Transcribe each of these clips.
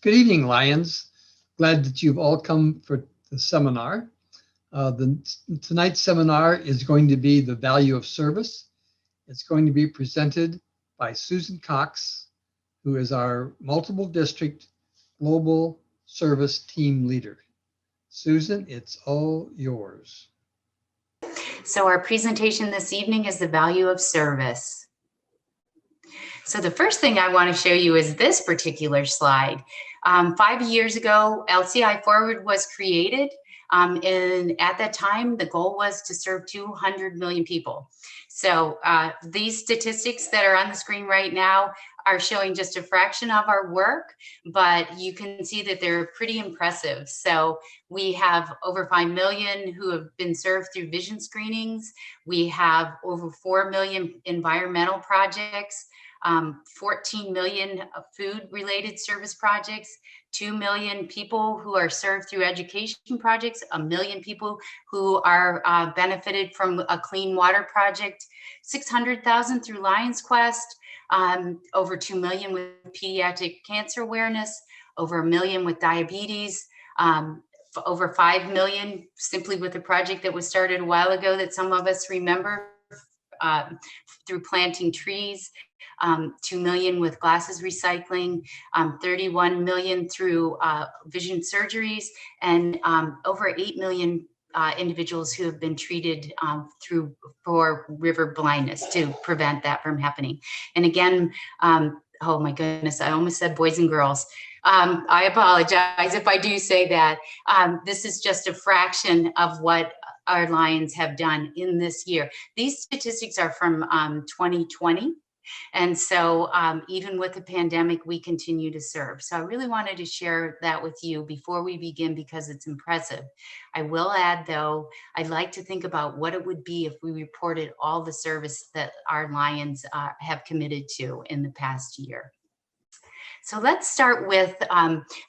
Good evening, Lions. Glad that you've all come for the seminar. Tonight's seminar is going to be the value of service. It's going to be presented by Susan Cox, who is our multiple district global service team leader. Susan, it's all yours. So our presentation this evening is the value of service. So the first thing I want to show you is this particular slide. 5 years ago, LCI Forward was created. And at that time, the goal was to serve 200 million people. So these statistics that are on the screen right now are showing just a fraction of our work, but you can see that they're pretty impressive. So we have over 5 million who have been served through vision screenings. We have over 4 million environmental projects, 14 million food-related service projects, 2 million people who are served through education projects, 1 million people who are benefited from a clean water project, 600,000 through Lions Quest, over 2 million with pediatric cancer awareness, over 1 million with diabetes, over 5 million simply with a project that was started a while ago that some of us remember through planting trees. 2 million with glasses recycling, 31 million through vision surgeries, and over 8 million individuals who have been treated for river blindness to prevent that from happening. And again, oh my goodness, I almost said boys and girls. I apologize if I do say that. This is just a fraction of what our Lions have done in this year. These statistics are from 2020. And so even with the pandemic, we continue to serve. So I really wanted to share that with you before we begin because it's impressive. I will add, though, I'd like to think about what it would be if we reported all the service that our Lions have committed to in the past year. So let's start with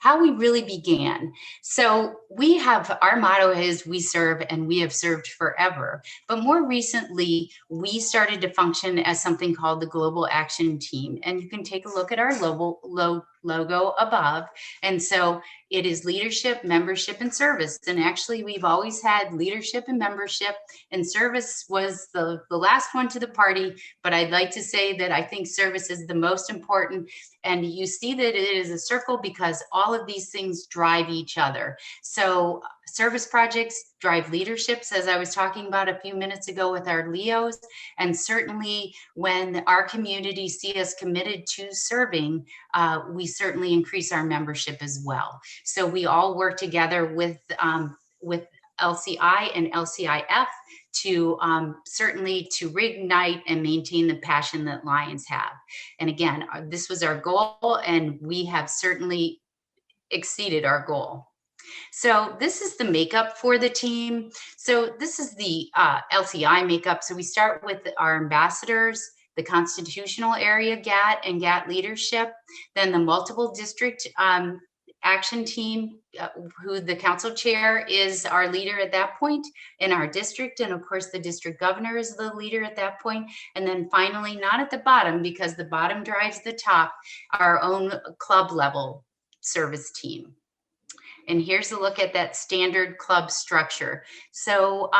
how we really began. So we have, our motto is we serve and we have served forever. But more recently, we started to function as something called the Global Action Team. And you can take a look at our logo above. And so it is leadership, membership, and service. And actually, we've always had leadership and membership, and service was the last one to the party. But I'd like to say that I think service is the most important. And you see that it is a circle because all of these things drive each other. So service projects drive leaderships, as I was talking about a few minutes ago with our LEOs. And certainly when our community see us committed to serving, we certainly increase our membership as well. So we all work together with LCI and LCIF to certainly to reignite and maintain the passion that Lions have. And again, this was our goal, and we have certainly exceeded our goal. So this is the makeup for the team. So this is the LCI makeup. So we start with our ambassadors, the constitutional area GAT and GAT leadership, then the multiple district action team, who the council chair is our leader at that point in our district. And of course, the district governor is the leader at that point. And then finally, not at the bottom, because the bottom drives the top, our own club level service team. And here's a look at that standard club structure. So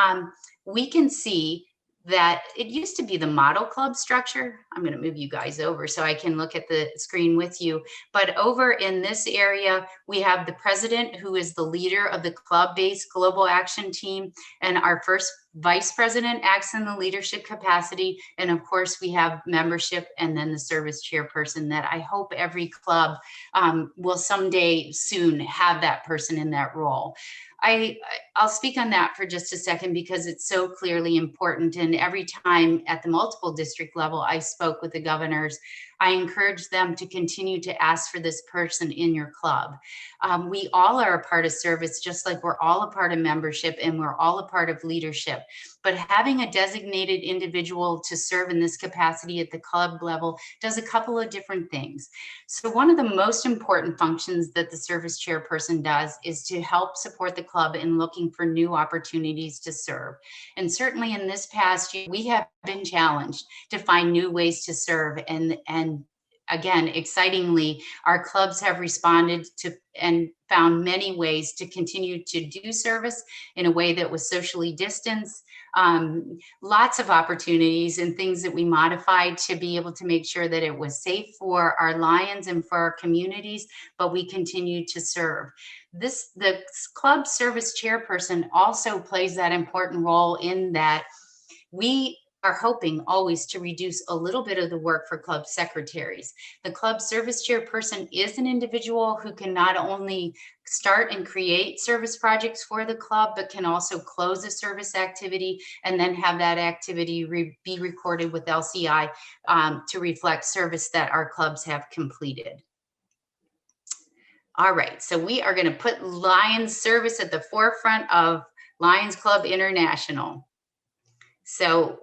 we can see that it used to be the model club structure. I'm going to move you guys over so I can look at the screen with you. But over in this area, we have the president, who is the leader of the club-based global action team, and our first vice president acts in the leadership capacity. And of course, we have membership and then the service chairperson that I hope every club will someday soon have that person in that role. I'll speak on that for just a second because it's so clearly important. And every time at the multiple district level, I spoke with the governors, I encourage them to continue to ask for this person in your club. We all are a part of service, just like we're all a part of membership and we're all a part of leadership. But having a designated individual to serve in this capacity at the club level does a couple of different things. So one of the most important functions that the service chairperson does is to help support the club in looking for new opportunities to serve. And certainly in this past year, we have been challenged to find new ways to serve. And again, excitingly, our clubs have responded to and found many ways to continue to do service in a way that was socially distanced. Lots of opportunities and things that we modified to be able to make sure that it was safe for our Lions and for our communities, but we continue to serve. The club service chairperson also plays that important role in that we are hoping always to reduce a little bit of the work for club secretaries. The club service chairperson is an individual who can not only start and create service projects for the club, but can also close a service activity and then have that activity be recorded with LCI to reflect service that our clubs have completed. All right, so we are going to put Lions service at the forefront of Lions Club International. So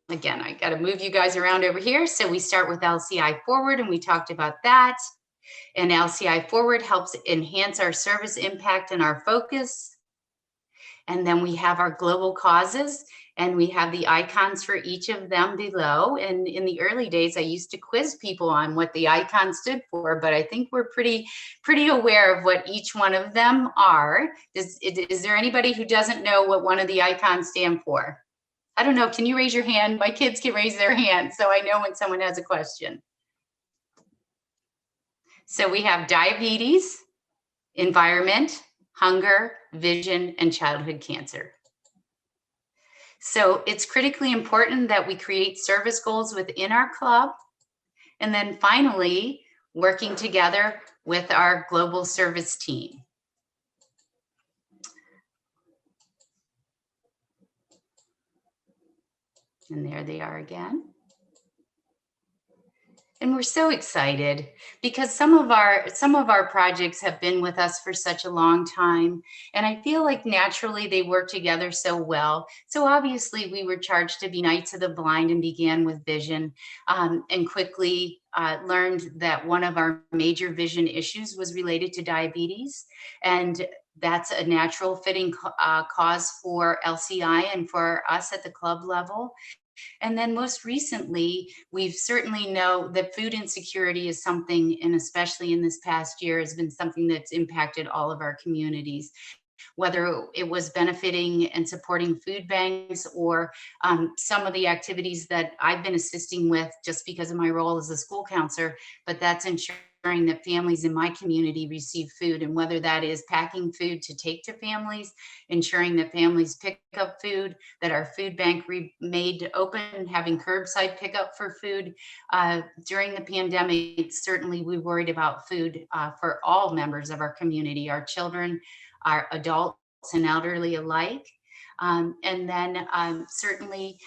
again, I got to move you guys around over here. So we start with LCI Forward, and we talked about that. And LCI Forward helps enhance our service impact and our focus. And then we have our global causes, and we have the icons for each of them below. And in the early days, I used to quiz people on what the icons stood for, but I think we're pretty aware of what each one of them are. Is there anybody who doesn't know what one of the icons stand for? I don't know. Can you raise your hand? My kids can raise their hand, so I know when someone has a question. So we have diabetes, environment, hunger, vision, and childhood cancer. So it's critically important that we create service goals within our club. And then finally, working together with our global service team. And there they are again. And we're so excited because some of our projects have been with us for such a long time. And I feel like naturally they work together so well. So obviously we were charged to be Knights of the Blind and began with vision, and quickly learned that one of our major vision issues was related to diabetes. And that's a natural fitting cause for LCI and for us at the club level. And then most recently, we've certainly know that food insecurity is something, and especially in this past year, has been something that's impacted all of our communities, whether it was benefiting and supporting food banks or some of the activities that I've been assisting with just because of my role as a school counselor, but that's ensuring that families in my community receive food, and whether that is packing food to take to families, ensuring that families pick up food, that our food bank made open, having curbside pickup for food. During the pandemic, certainly we worried about food for all members of our community, our children, our adults and elderly alike. And then certainly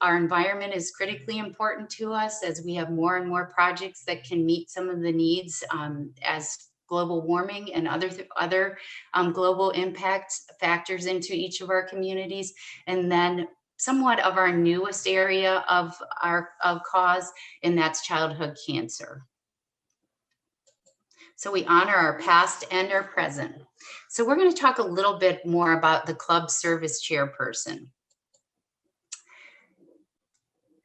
our environment is critically important to us as we have more and more projects that can meet some of the needs as global warming and other global impact factors into each of our communities. And then somewhat of our newest area of cause, and that's childhood cancer. So we honor our past and our present. So we're going to talk a little bit more about the club service chairperson.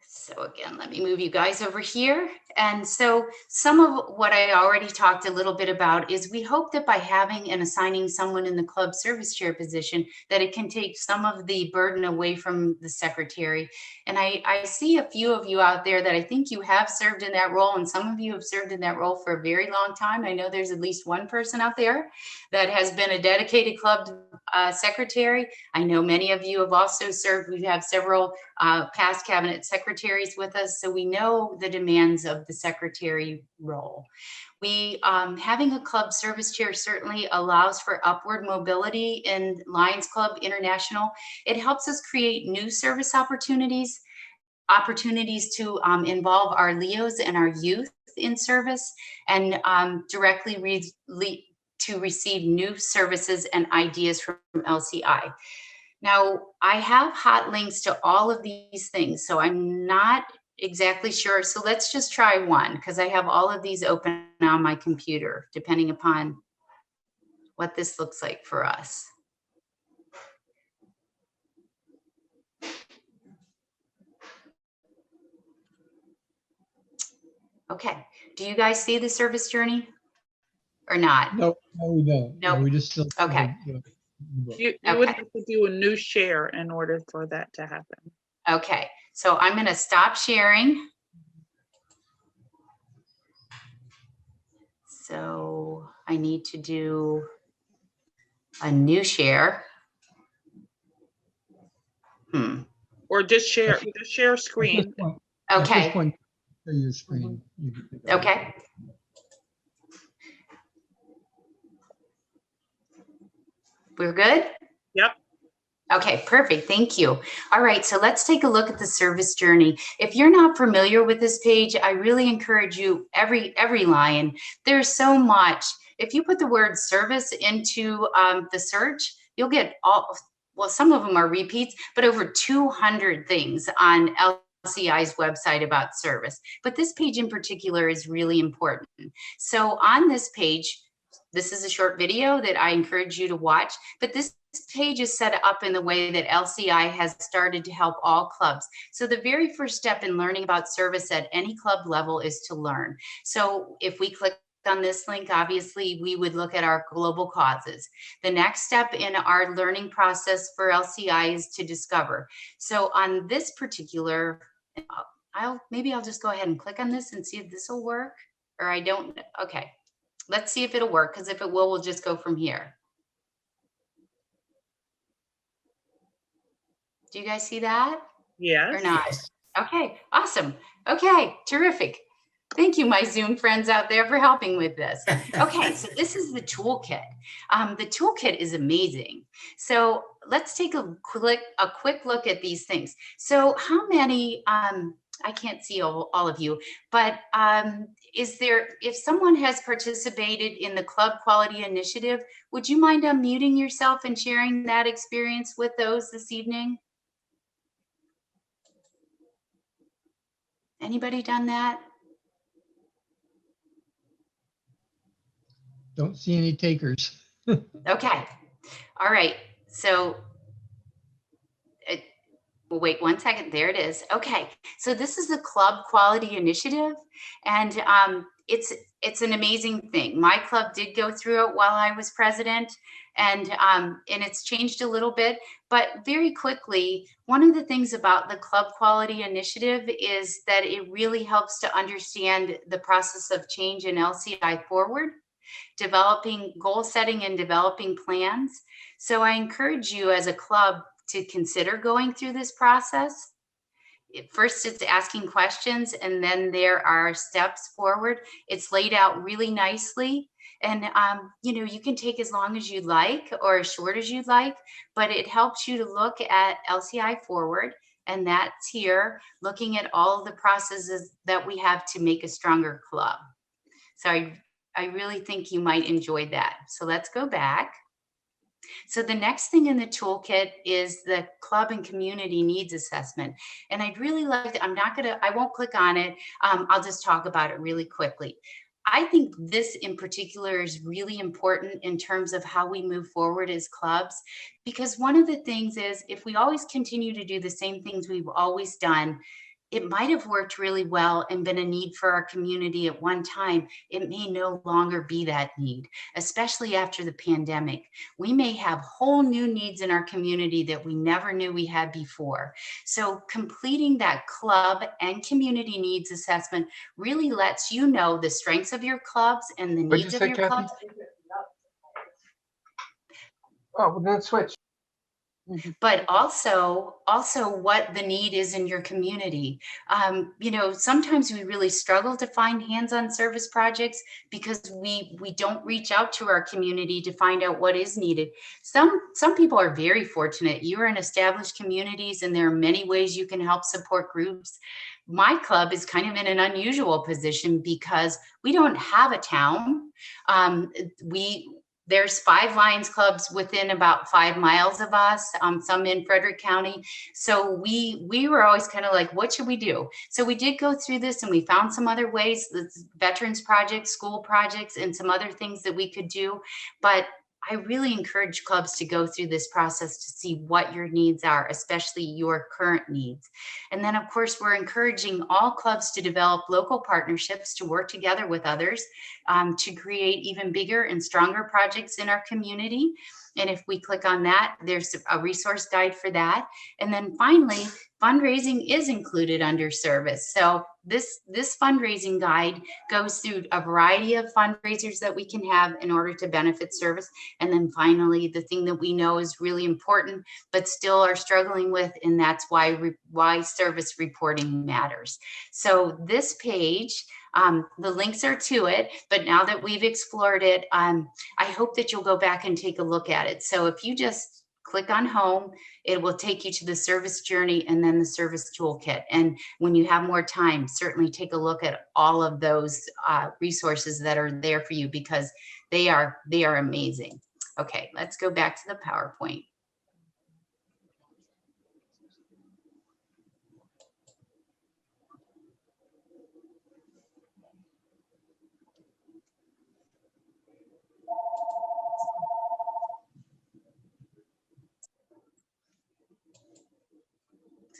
So again, let me move you guys over here. And so some of what I already talked a little bit about is we hope that by having and assigning someone in the club service chair position, that it can take some of the burden away from the secretary. And I see a few of you out there that I think you have served in that role, and some of you have served in that role for a very long time. I know there's at least one person out there that has been a dedicated club secretary. I know many of you have also served. We have several past cabinet secretaries with us, so we know the demands of the secretary role. We having a club service chair certainly allows for upward mobility in Lions Club International. It helps us create new service opportunities to involve our LEOs and our youth in service, and directly to receive new services and ideas from LCI. Now, I have hot links to all of these things, so I'm not exactly sure. So let's just try one, because I have all of these open on my computer, depending upon what this looks like for us. Okay, Do you guys see the service journey or not? No, we don't. Nope. No, we just still. Okay. The book. You would have to do a new share in order for that to happen. Okay, so I'm going to stop sharing. So I need to do a new share. Or just share screen. At this Okay. point, share your screen. You can pick it up. Okay. We're good? Yep. Okay, perfect. Thank you. All right, so let's take a look at the service journey. If you're not familiar with this page, I really encourage you, every line, there's so much. If you put the word service into the search, you'll get well, some of them are repeats, but over 200 things on LCI's website about service. But this page in particular is really important. So on this page, this is a short video that I encourage you to watch, but this page is set up in the way that LCI has started to help all clubs. So the very first step in learning about service at any club level is to learn. So if we click on this link, obviously we would look at our global causes. The next step in our learning process for LCI is to discover. So on this particular, maybe I'll just go ahead and click on this and see if this will work, or I don't. Okay, let's see if it'll work, because if it will, we'll just go from here. Do you guys see that? Yes. Or not? Okay, awesome. Okay, terrific. Thank you, my Zoom friends out there, for helping with this. Okay, so this is the toolkit. The toolkit is amazing. So let's take a quick look at these things. So how many, I can't see all of you, but if someone has participated in the Club Quality Initiative, would you mind unmuting yourself and sharing that experience with those this evening? Anybody done that? Don't see any takers. Okay. All right. So well, wait 1 second. There it is. Okay. So this is the Club Quality Initiative, and it's an amazing thing. My club did go through it while I was president, and it's changed a little bit, but very quickly, one of the things about the Club Quality Initiative is that it really helps to understand the process of change in LCI forward, developing goal setting and developing plans. So I encourage you as a club to consider going through this process. First, it's asking questions, and then there are steps forward. It's laid out really nicely. And, you can take as long as you'd like or as short as you'd like, but it helps you to look at LCI forward. And that's here, looking at all of the processes that we have to make a stronger club. So I really think you might enjoy that. So let's go back. So the next thing in the toolkit is the club and community needs assessment. And I'd really like to, I won't click on it. I'll just talk about it really quickly. I think this in particular is really important in terms of how we move forward as clubs, because one of the things is if we always continue to do the same things we've always done, it might have worked really well and been a need for our community at one time. It may no longer be that need, especially after the pandemic. We may have whole new needs in our community that we never knew we had before. So completing that club and community needs assessment really lets you know the strengths of your clubs and the needs of your clubs. Oh, well, then switch. But also what the need is in your community. Sometimes we really struggle to find hands-on service projects because we don't reach out to our community to find out what is needed. Some people are very fortunate. You're in established communities, and there are many ways you can help support groups. My club is kind of in an unusual position because we don't have a town. There's 5 Lions clubs within about 5 miles of us, some in Frederick County. So we were always kind of like, what should we do? So we did go through this, and we found some other ways, veterans projects, school projects, and some other things that we could do. But I really encourage clubs to go through this process to see what your needs are, especially your current needs. And then, of course, we're encouraging all clubs to develop local partnerships to work together with others to create even bigger and stronger projects in our community. And if we click on that, there's a resource guide for that. And then finally, fundraising is included under service. So this fundraising guide goes through a variety of fundraisers that we can have in order to benefit service. And then finally, the thing that we know is really important, but still are struggling with, and that's why service reporting matters. So this page, the links are to it, but now that we've explored it, I hope that you'll go back and take a look at it. So if you just click on home, it will take you to the service journey and then the service toolkit. And when you have more time, certainly take a look at all of those resources that are there for you, because they are amazing. Okay, let's go back to the PowerPoint.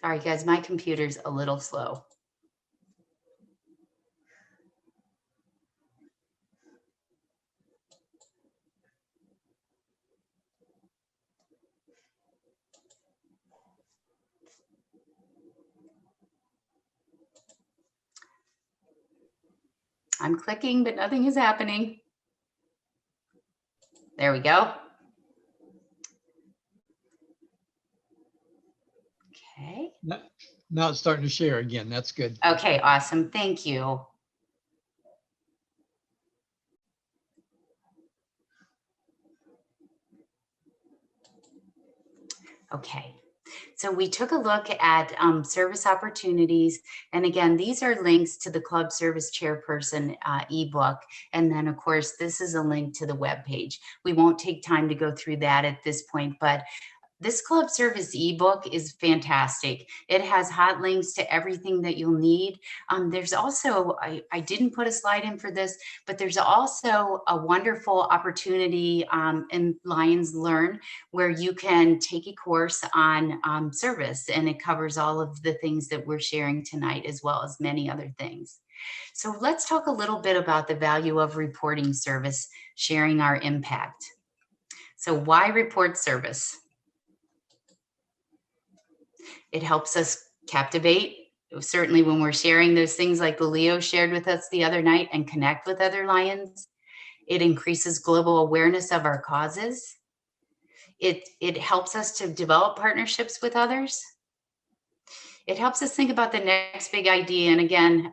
Sorry, guys, my computer's a little slow. I'm clicking, but nothing is happening. There we go. Okay. Now it's starting to share again. That's good. Okay, awesome. Thank you. Okay, so we took a look at service opportunities. And again, these are links to the Club Service Chairperson ebook. And then, of course, this is a link to the webpage. We won't take time to go through that at this point, but this Club Service ebook is fantastic. It has hot links to everything that you'll need. There's also, I didn't put a slide in for this, but there's also a wonderful opportunity in Lions Learn where you can take a course on service, and it covers all of the things that we're sharing tonight, as well as many other things. So let's talk a little bit about the value of reporting service, sharing our impact. So why report service? It helps us captivate, certainly when we're sharing those things like the Leo shared with us the other night, and connect with other Lions. It increases global awareness of our causes. It helps us to develop partnerships with others. It helps us think about the next big idea. And again,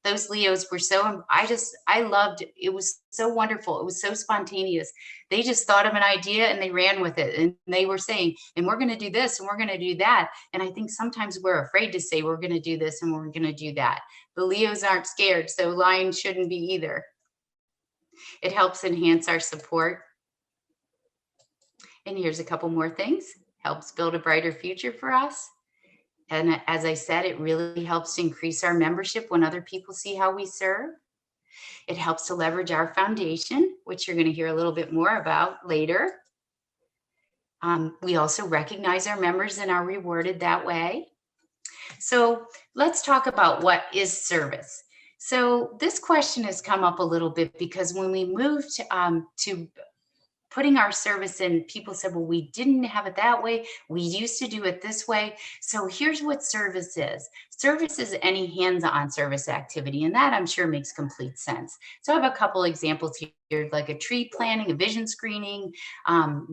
those Leos were so, I loved it. It was so wonderful. It was so spontaneous. They just thought of an idea and they ran with it. And they were saying, and we're going to do this and we're going to do that. And I think sometimes we're afraid to say we're going to do this and we're going to do that. The Leos aren't scared, so Lions shouldn't be either. It helps enhance our support. And here's a couple more things. Helps build a brighter future for us. And as I said, it really helps to increase our membership when other people see how we serve. It helps to leverage our foundation, which you're going to hear a little bit more about later. We also recognize our members and are rewarded that way. So let's talk about what is service. So this question has come up a little bit because when we moved to putting our service in, people said, well, we didn't have it that way. We used to do it this way. So here's what service is. Service is any hands-on service activity, and that I'm sure makes complete sense. So I have a couple examples here, like a tree planting, a vision screening,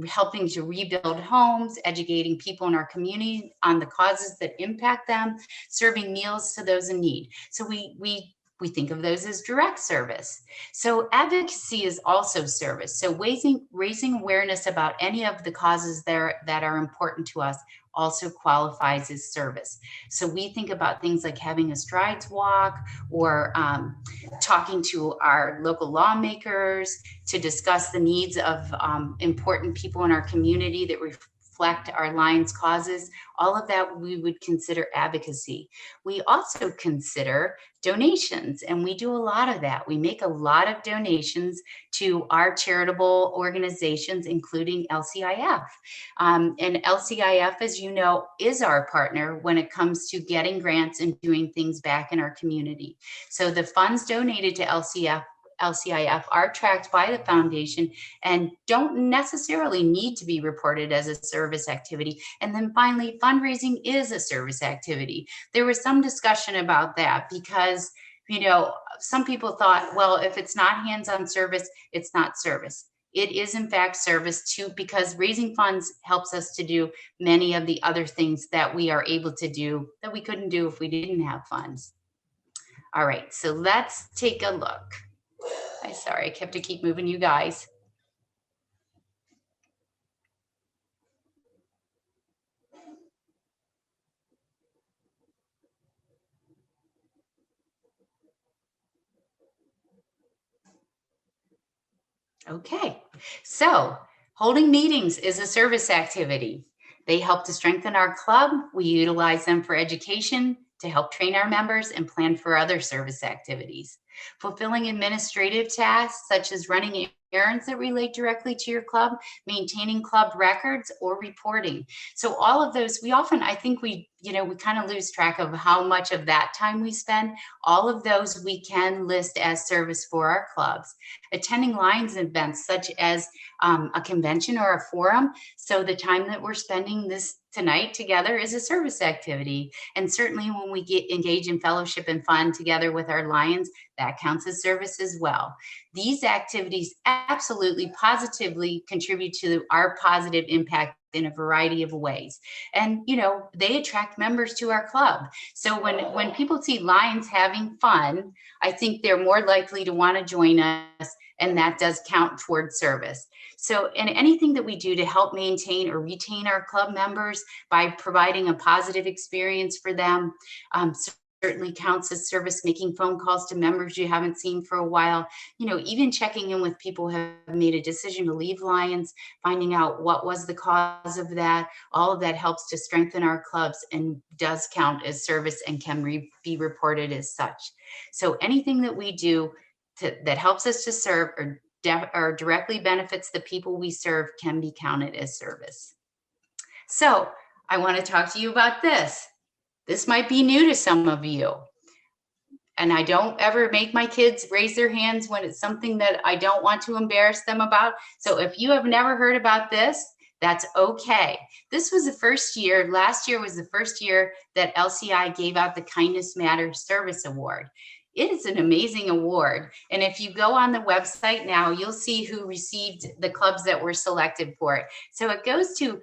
helping to rebuild homes, educating people in our community on the causes that impact them, serving meals to those in need. So we think of those as direct service. So advocacy is also service. So raising awareness about any of the causes that are important to us also qualifies as service. So we think about things like having a strides walk or talking to our local lawmakers to discuss the needs of important people in our community that reflect our Lions causes, all of that we would consider advocacy. We also consider donations, and we do a lot of that. We make a lot of donations to our charitable organizations, including LCIF. And LCIF, as you know, is our partner when it comes to getting grants and doing things back in our community. So the funds donated to LCIF are tracked by the foundation and don't necessarily need to be reported as a service activity. And then finally, fundraising is a service activity. There was some discussion about that because, you know, some people thought, well, if it's not hands-on service, it's not service. It is in fact service too, because raising funds helps us to do many of the other things that we are able to do that we couldn't do if we didn't have funds. All right, so let's take a look. I'm sorry, I kept to keep moving you guys. Okay, so holding meetings is a service activity. They help to strengthen our club. We utilize them for education, to help train our members and plan for other service activities. Fulfilling administrative tasks such as running errands that relate directly to your club, maintaining club records, or reporting. So all of those, we often, I think we kind of lose track of how much of that time we spend. All of those we can list as service for our clubs. Attending Lions events such as a convention or a forum. So the time that we're spending this tonight together is a service activity. And certainly when we engage in fellowship and fun together with our Lions, that counts as service as well. These activities absolutely positively contribute to our positive impact in a variety of ways. And, you know, they attract members to our club. So when people see Lions having fun, I think they're more likely to want to join us, and that does count towards service. So, and anything that we do to help maintain or retain our club members by providing a positive experience for them, certainly counts as service. Making phone calls to members you haven't seen for a while, you know, even checking in with people who have made a decision to leave Lions, finding out what was the cause of that. All of that helps to strengthen our clubs and does count as service and can be reported as such. So anything that we do that helps us to serve or directly benefits the people we serve can be counted as service. So I want to talk to you about this. This might be new to some of you. And I don't ever make my kids raise their hands when it's something that I don't want to embarrass them about. So if you have never heard about this, that's okay. This was the first year, last year was the first year that LCI gave out the Kindness Matters Service Award. It is an amazing award. And if you go on the website now, you'll see who received the clubs that were selected for it. So it goes to,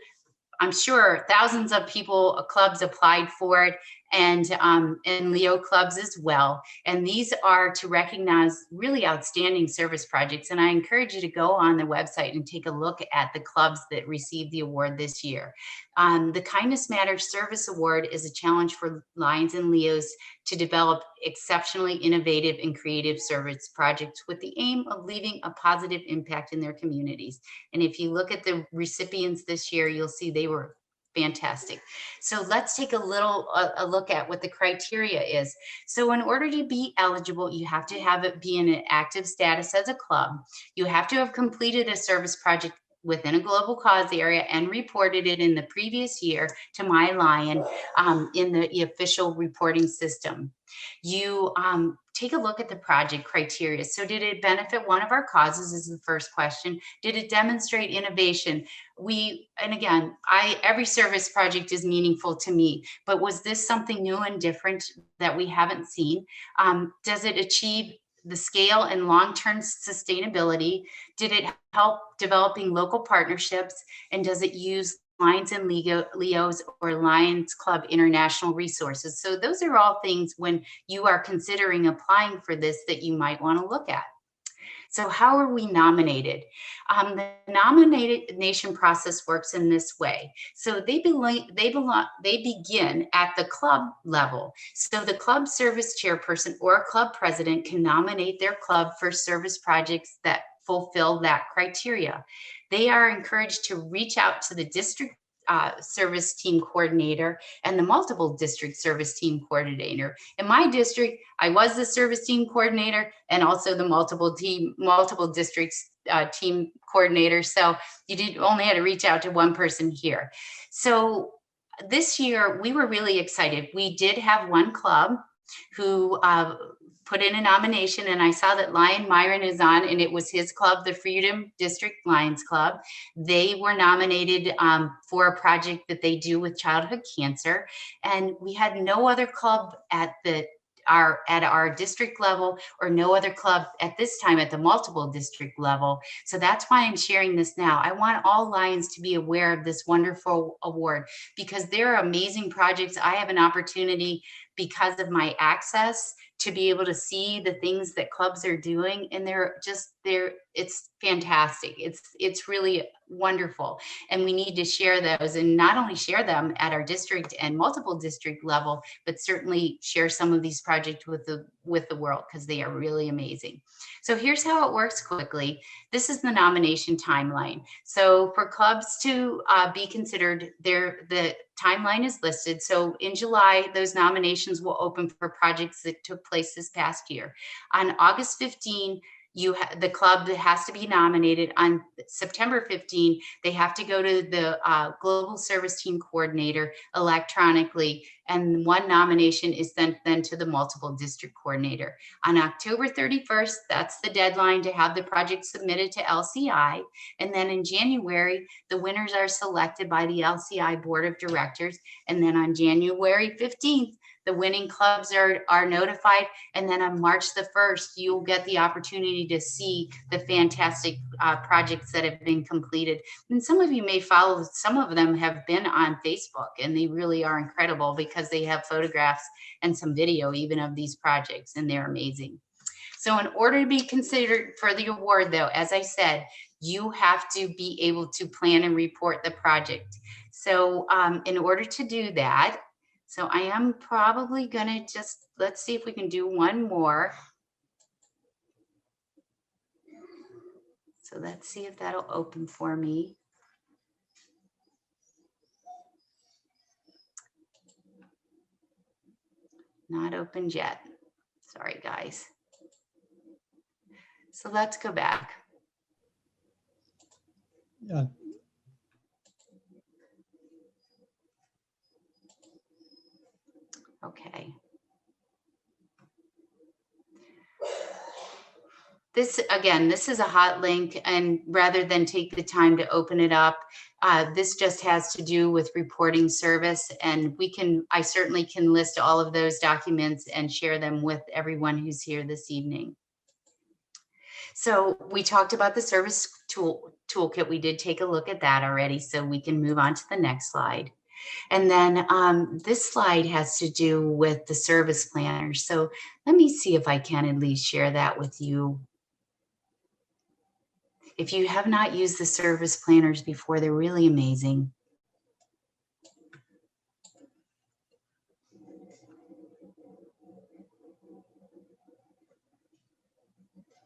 I'm sure, thousands of clubs applied for it, and Leo clubs as well. And these are to recognize really outstanding service projects. And I encourage you to go on the website and take a look at the clubs that received the award this year. The Kindness Matters Service Award is a challenge for Lions and Leos to develop exceptionally innovative and creative service projects with the aim of leaving a positive impact in their communities. And if you look at the recipients this year, you'll see they were fantastic. So let's take a look at what the criteria is. So in order to be eligible, you have to have it be in an active status as a club. You have to have completed a service project within a global cause area and reported it in the previous year to My Lion in the official reporting system. You take a look at the project criteria. So did it benefit one of our causes is the first question. Did it demonstrate innovation? And again, every service project is meaningful to me, but was this something new and different that we haven't seen? Does it achieve the scale and long-term sustainability? Did it help developing local partnerships? And does it use Lions and Leos or Lions Club international resources? So those are all things when you are considering applying for this that you might want to look at. So how are we nominated? The nomination process works in this way. So they begin at the club level. So the club service chairperson or a club president can nominate their club for service projects that fulfill that criteria. They are encouraged to reach out to the district service team coordinator and the multiple district service team coordinator. In my district, I was the service team coordinator and also the multiple districts team coordinator. So you only had to reach out to one person here. So this year we were really excited. We did have one club who put in a nomination, and I saw that Lion Myron is on, and it was his club, the Freedom District Lions Club. They were nominated for a project that they do with childhood cancer, and we had no other club at our district level, or no other club at this time at the multiple district level. So that's why I'm sharing this now. I want all Lions to be aware of this wonderful award, because there are amazing projects. I have an opportunity, because of my access, to be able to see the things that clubs are doing, and it's fantastic. It's really wonderful, and we need to share those, and not only share them at our district and multiple district level, but certainly share some of these projects with the world, because they are really amazing. So here's how it works quickly. This is the nomination timeline. So for clubs to be considered, the timeline is listed. So in July, those nominations will open for projects that took place this past year. On August 15, the club that has to be nominated. On September 15, they have to go to the Global Service Team Coordinator electronically, and one nomination is sent then to the Multiple District Coordinator. On October 31st, that's the deadline to have the project submitted to LCI, and then in January, the winners are selected by the LCI Board of Directors, and then on January 15th, the winning clubs are notified, and then on March the 1st, you'll get the opportunity to see the fantastic projects that have been completed. And some of you may follow, some of them have been on Facebook, and they really are incredible, because they have photographs and some video even of these projects, and they're amazing. So in order to be considered for the award, though, as I said, you have to be able to plan and report the project. So in order to do that, so I am probably gonna let's see if we can do one more. So let's see if that'll open for me. Not opened yet. Sorry, guys. So let's go back. Yeah. Okay. This is a hot link, and rather than take the time to open it up, this just has to do with reporting service, and I certainly can list all of those documents and share them with everyone who's here this evening. So we talked about the service toolkit. We did take a look at that already, so we can move on to the next slide. And then this slide has to do with the service planner. So let me see if I can at least share that with you. If you have not used the service planners before, they're really amazing.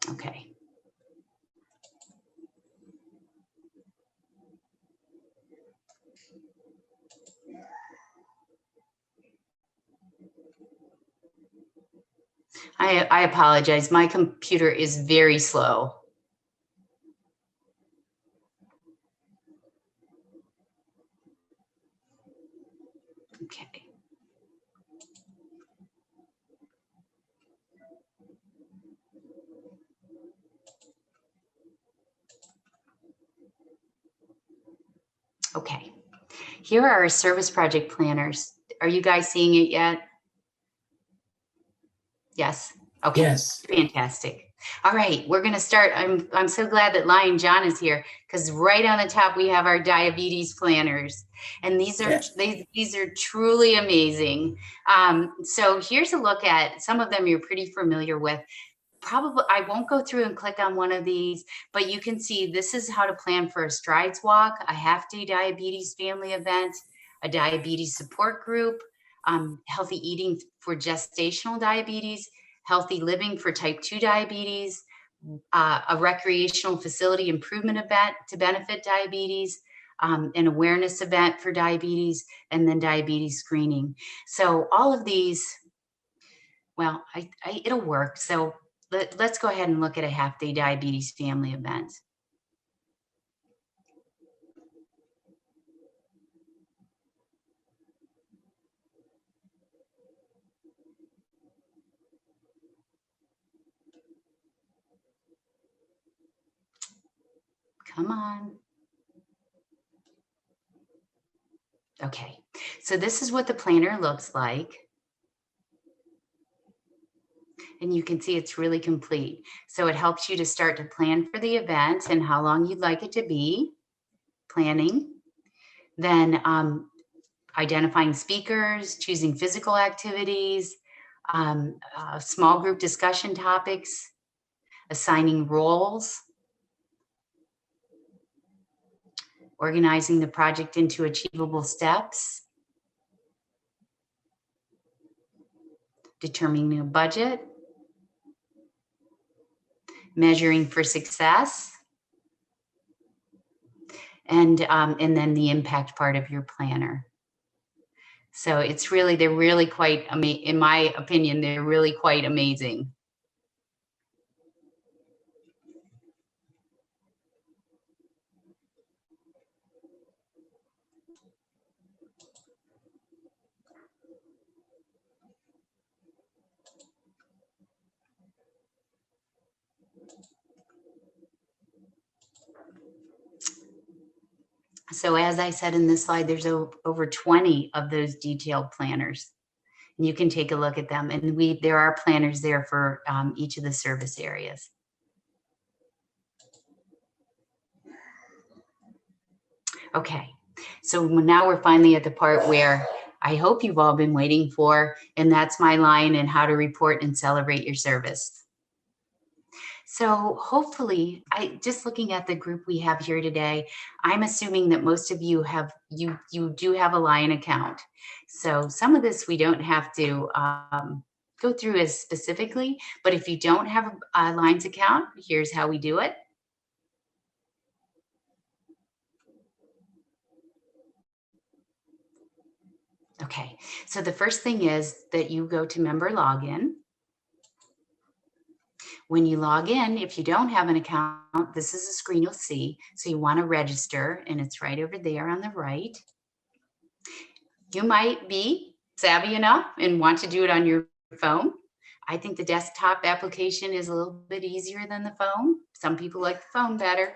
Okay. I apologize. My computer is very slow. Okay. Okay. Here are our service project planners. Are you guys seeing it yet? Yes. Okay. Yes. Fantastic. All right, we're going to start. I'm so glad that Lion John is here, because right on the top we have our diabetes planners, and these are these are truly amazing. So here's a look at some of them you're pretty familiar with. Probably I won't go through and click on one of these, but you can see this is how to plan for a strides walk, a half-day diabetes family event, a diabetes support group, healthy eating for gestational diabetes, healthy living for type 2 diabetes, a recreational facility improvement event to benefit diabetes, an awareness event for diabetes, and then diabetes screening. So all of these, well, it'll work. So let's go ahead and look at a half-day diabetes family event. Come on. Okay, so this is what the planner looks like. And you can see it's really complete. So it helps you to start to plan for the event and how long you'd like it to be, planning. Then identifying speakers, choosing physical activities, small group discussion topics, assigning roles, organizing the project into achievable steps, determining a budget, measuring for success, and then the impact part of your planner. So it's really, they're really quite, in my opinion, they're really quite amazing. So as I said in this slide, there's over 20 of those detailed planners. And you can take a look at them. And there are planners there for each of the service areas. Okay, so now we're finally at the part where I hope you've all been waiting for, and that's my line and how to report and celebrate your service. So hopefully, just looking at the group we have here today, I'm assuming that most of you have, you do have a Lion account. So some of this we don't have to go through as specifically, but if you don't have a Lion's account, here's how we do it. Okay, so the first thing is that you go to member login. When you log in, if you don't have an account, this is a screen you'll see. So you want to register, and it's right over there on the right. You might be savvy enough and want to do it on your phone. I think the desktop application is a little bit easier than the phone. Some people like the phone better.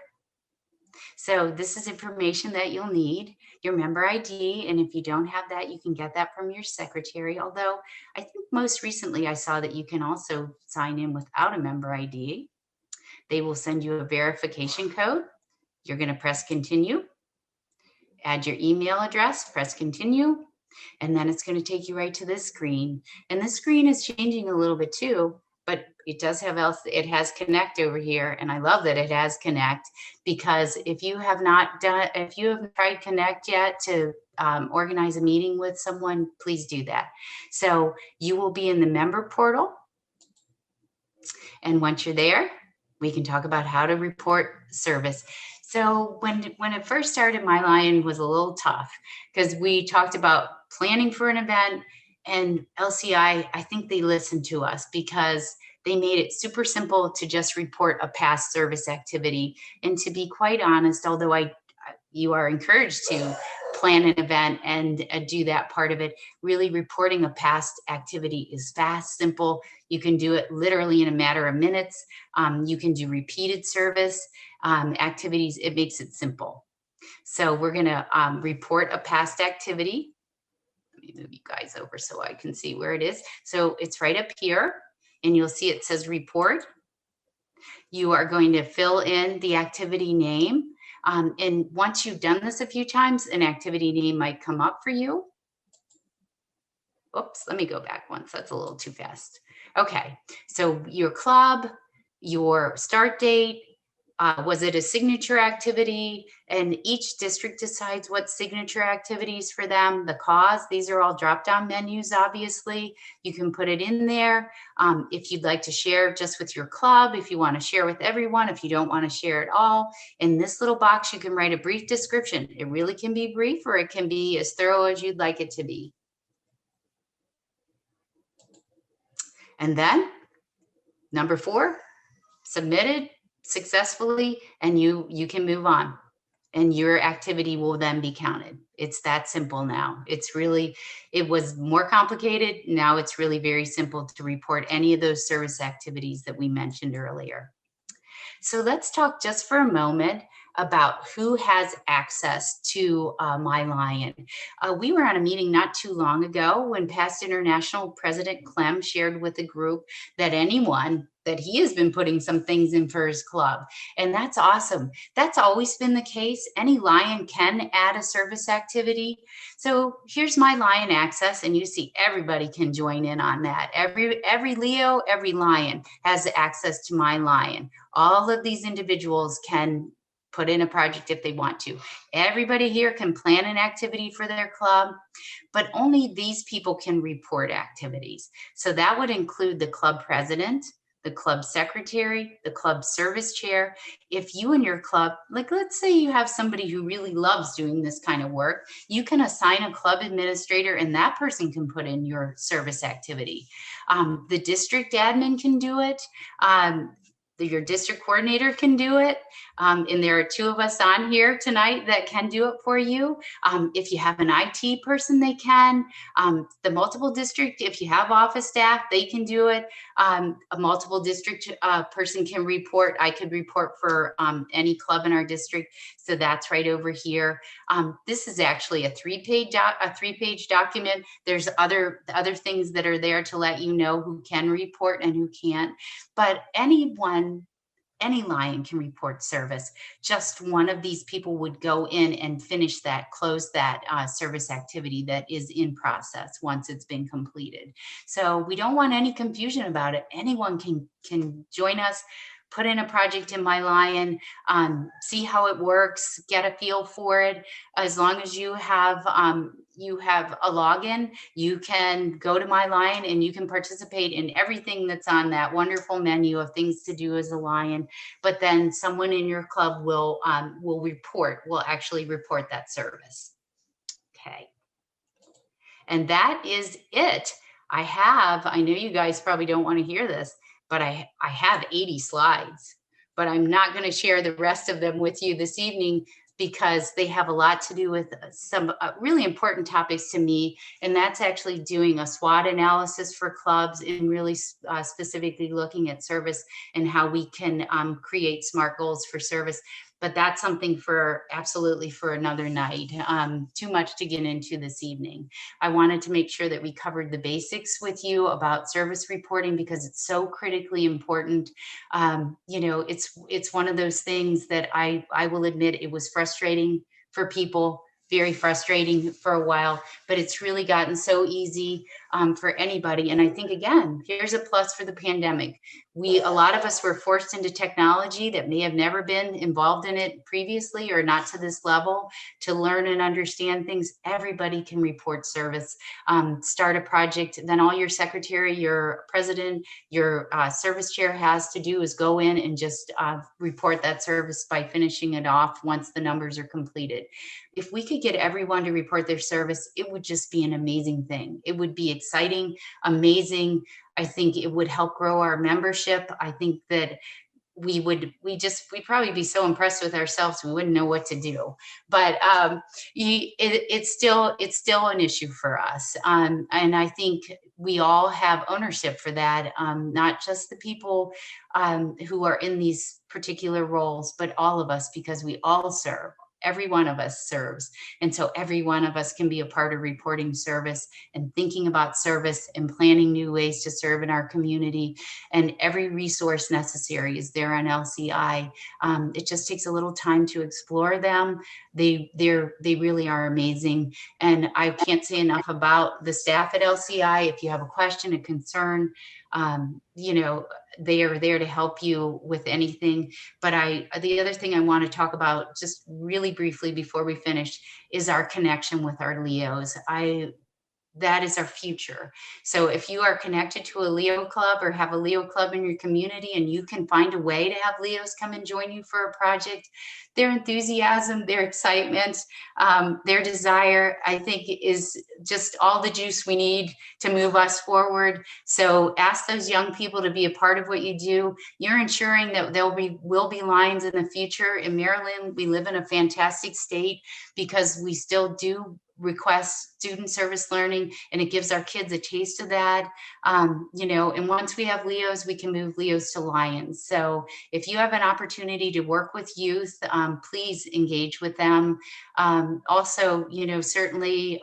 So this is information that you'll need, your member ID, and if you don't have that, you can get that from your secretary. Although I think most recently I saw that you can also sign in without a member ID. They will send you a verification code. You're going to press continue, add your email address, press continue, and then it's going to take you right to this screen. And this screen is changing a little bit too, but it does have it has Connect over here, and I love that it has Connect, because if you have not tried Connect yet to organize a meeting with someone, please do that. So you will be in the member portal, and once you're there, we can talk about how to report service. So when it first started, my Lion was a little tough because we talked about planning for an event, and LCI, I think they listened to us because they made it super simple to just report a past service activity. And to be quite honest, although you are encouraged to plan an event and do that part of it, really reporting a past activity is fast, simple. You can do it literally in a matter of minutes. You can do repeated service activities. It makes it simple. So we're going to report a past activity. Let me move you guys over so I can see where it is. So it's right up here, and you'll see it says report. You are going to fill in the activity name. And once you've done this a few times, an activity name might come up for you. Oops, let me go back once. That's a little too fast. Okay, so your club, your start date, Was it a signature activity? And each district decides what signature activities for them. The cause, these are all drop-down menus, obviously. You can put it in there. If you'd like to share just with your club, if you want to share with everyone, if you don't want to share at all, in this little box, you can write a brief description. It really can be brief, or it can be as thorough as you'd like it to be. And then number 4, submitted successfully, and you can move on, and your activity will then be counted. It's that simple now. It was more complicated. Now it's really very simple to report any of those service activities that we mentioned earlier. So let's talk just for a moment about who has access to My Lion. We were on a meeting not too long ago when past international President Clem shared with the group that anyone that he has been putting some things in for his club. And that's awesome. That's always been the case. Any Lion can add a service activity. So here's My Lion access, and you see everybody can join in on that. Every Leo, every Lion has access to My Lion. All of these individuals can put in a project if they want to. Everybody here can plan an activity for their club, but only these people can report activities. So that would include the club president, the club secretary, the club service chair. If you and your club, like let's say you have somebody who really loves doing this kind of work, you can assign a club administrator and that person can put in your service activity. The district admin can do it. Your district coordinator can do it. And there are 2 of us on here tonight that can do it for you. If you have an IT person, they can. The multiple district, if you have office staff, they can do it. A multiple district person can report. I could report for any club in our district. So that's right over here. This is actually a 3-page document. There's other things that are there to let you know who can report and who can't. But any Lion can report service. Just one of these people would go in and finish that, close that service activity that is in process once it's been completed. So we don't want any confusion about it. Anyone can join us, put in a project in My Lion, see how it works, get a feel for it. As long as you have a login, you can go to My Lion and you can participate in everything that's on that wonderful menu of things to do as a Lion. But then someone in your club will actually report that service. Okay. And that is it. I know you guys probably don't want to hear this, but I have 80 slides, but I'm not going to share the rest of them with you this evening because they have a lot to do with some really important topics to me. And that's actually doing a SWOT analysis for clubs and really specifically looking at service and how we can create SMART goals for service. But that's something absolutely for another night. Too much to get into this evening. I wanted to make sure that we covered the basics with you about service reporting because it's so critically important. It's one of those things that I will admit it was frustrating for people, very frustrating for a while, but it's really gotten so easy for anybody. And I think, again, here's a plus for the pandemic. A lot of us were forced into technology that may have never been involved in it previously or not to this level to learn and understand things. Everybody can report service, start a project. Then all your secretary, your president, your service chair has to do is go in and just report that service by finishing it off once the numbers are completed. If we could get everyone to report their service, it would just be an amazing thing. It would be exciting, amazing. I think it would help grow our membership. I think that we'd probably be so impressed with ourselves we wouldn't know what to do. But it's still an issue for us, and I think we all have ownership for that. Not just the people who are in these particular roles, but all of us, because we all serve. Every one of us serves. And so every one of us can be a part of reporting service and thinking about service and planning new ways to serve in our community. And every resource necessary is there on LCI. It just takes a little time to explore them. They really are amazing. And I can't say enough about the staff at LCI. If you have a question, a concern, you know, they are there to help you with anything. But the other thing I want to talk about just really briefly before we finish is our connection with our Leos. That is our future. So if you are connected to a Leo club or have a Leo club in your community and you can find a way to have Leos come and join you for a project, their enthusiasm, their excitement, their desire, I think is just all the juice we need to move us forward. So ask those young people to be a part of what you do. You're ensuring that there will be Lions in the future. In Maryland, we live in a fantastic state because we still do request student service learning, and it gives our kids a taste of that. You know, and once we have Leos, we can move Leos to Lions. So if you have an opportunity to work with youth, please engage with them. Also, you know, certainly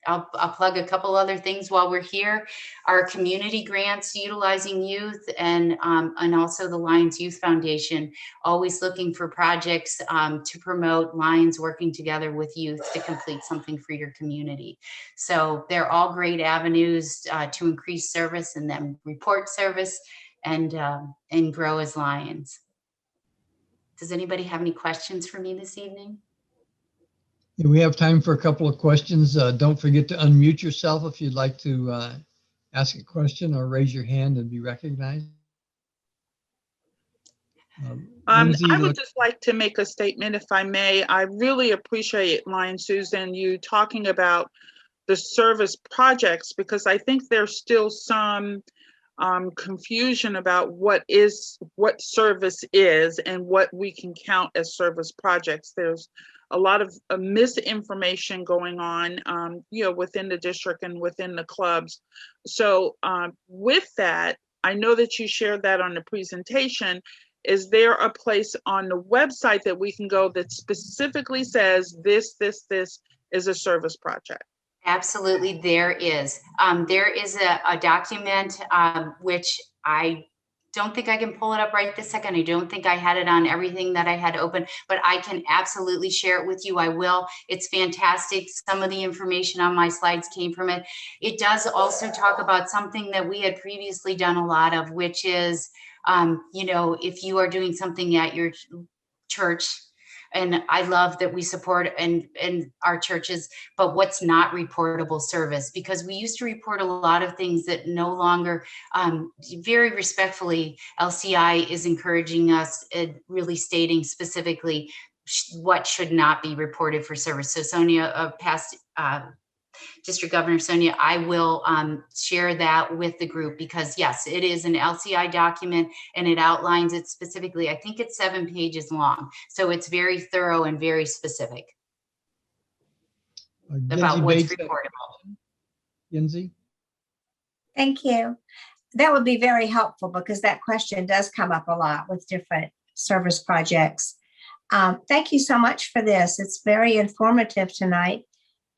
I'll plug a couple other things while we're here. Our community grants utilizing youth, and also the Lions Youth Foundation, always looking for projects to promote Lions working together with youth to complete something for your community. So they're all great avenues to increase service and then report service and grow as Lions. Does anybody have any questions for me this evening? Yeah, we have time for a couple of questions. Don't forget to unmute yourself if you'd like to ask a question or raise your hand and be recognized. Lindsay, I would just like to make a statement, if I may. I really appreciate, Lion Susan, you talking about the service projects, because I think there's still some confusion about what service is and what we can count as service projects. There's a lot of misinformation going on, you know, within the district and within the clubs. So with that, I know that you shared that on the presentation. Is there a place on the website that we can go that specifically says this is a service project? Absolutely, there is. There is a document which I don't think I can pull it up right this second. I don't think I had it on everything that I had open, but I can absolutely share it with you. I will. It's fantastic. Some of the information on my slides came from it. It does also talk about something that we had previously done a lot of, which is, you know, if you are doing something at your church, and I love that we support and our churches, but what's not reportable service, because we used to report a lot of things that no longer, very respectfully, LCI is encouraging us, really stating specifically what should not be reported for service. So Sonia, past District Governor Sonia, I will share that with the group, because yes, it is an LCI document and it outlines it specifically. I think it's 7 pages long. So it's very thorough and very specific about what's reportable. Lindsay? Thank you. That would be very helpful, because that question does come up a lot with different service projects. Thank you so much for this. It's very informative tonight.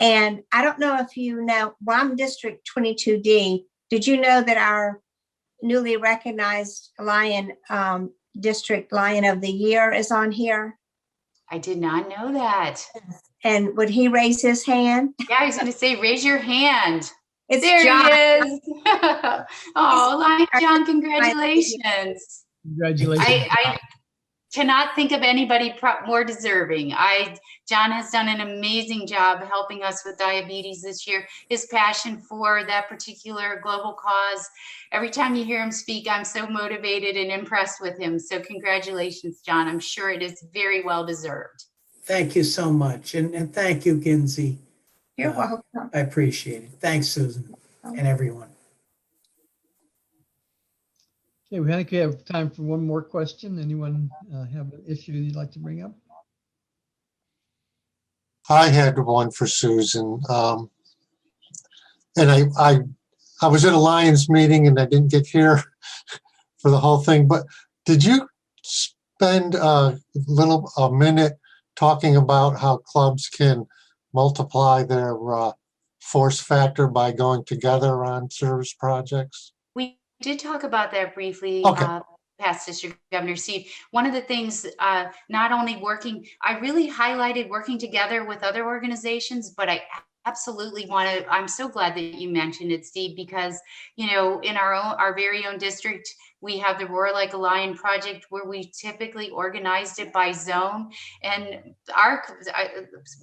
And I don't know if you know, well, I'm District 22D. Did you know that our newly recognized Lion District Lion of the Year is on here? I did not know that. And would he raise his hand? Yeah, I was going to say, raise your hand. It's there John. He is. Oh, Lion John, congratulations. Congratulations. I cannot think of anybody more deserving. John has done an amazing job helping us with diabetes this year. His passion for that particular global cause. Every time you hear him speak, I'm so motivated and impressed with him. So congratulations, John. I'm sure it is very well deserved. Thank you so much. And thank you, Ginzy. You're welcome. I appreciate it. Thanks, Susan, and everyone. Okay, we think we have time for one more question. Anyone have an issue you'd like to bring up? I had one for Susan. And I was at a Lions meeting and I didn't get here for the whole thing, but did you spend a minute talking about how clubs can multiply their force factor by going together on service projects? We did talk about that briefly. Okay. Past District Governor Steve. One of the things, not only working, I really highlighted working together with other organizations, but I absolutely want to, I'm so glad that you mentioned it, Steve, because, you know, in our very own district, we have the Roar Like a Lion project where we typically organized it by zone. And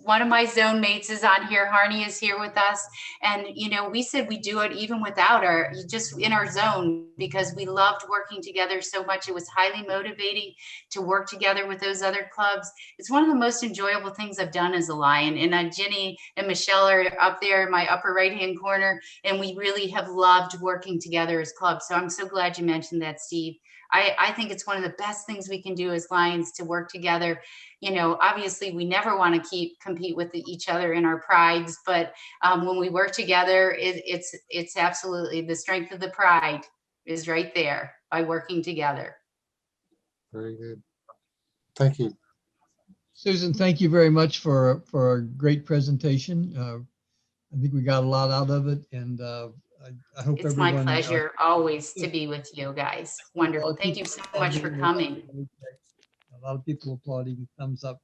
one of my zone mates is on here, Harney is here with us. And, you know, we said we do it even without just in our zone, because we loved working together so much. It was highly motivating to work together with those other clubs. It's one of the most enjoyable things I've done as a Lion. And Jenny and Michelle are up there in my upper right-hand corner, and we really have loved working together as clubs. So I'm so glad you mentioned that, Steve. I think it's one of the best things we can do as Lions, to work together. You know, obviously we never want to compete with each other in our prides, but when we work together, it's absolutely, the strength of the pride is right there by working together. Very good. Thank you. Susan, thank you very much for a great presentation. I think we got a lot out of it, and I hope It's everyone. my pleasure always to be with you guys. Wonderful. Thank you so much for coming. A lot of people applauding, thumbs up.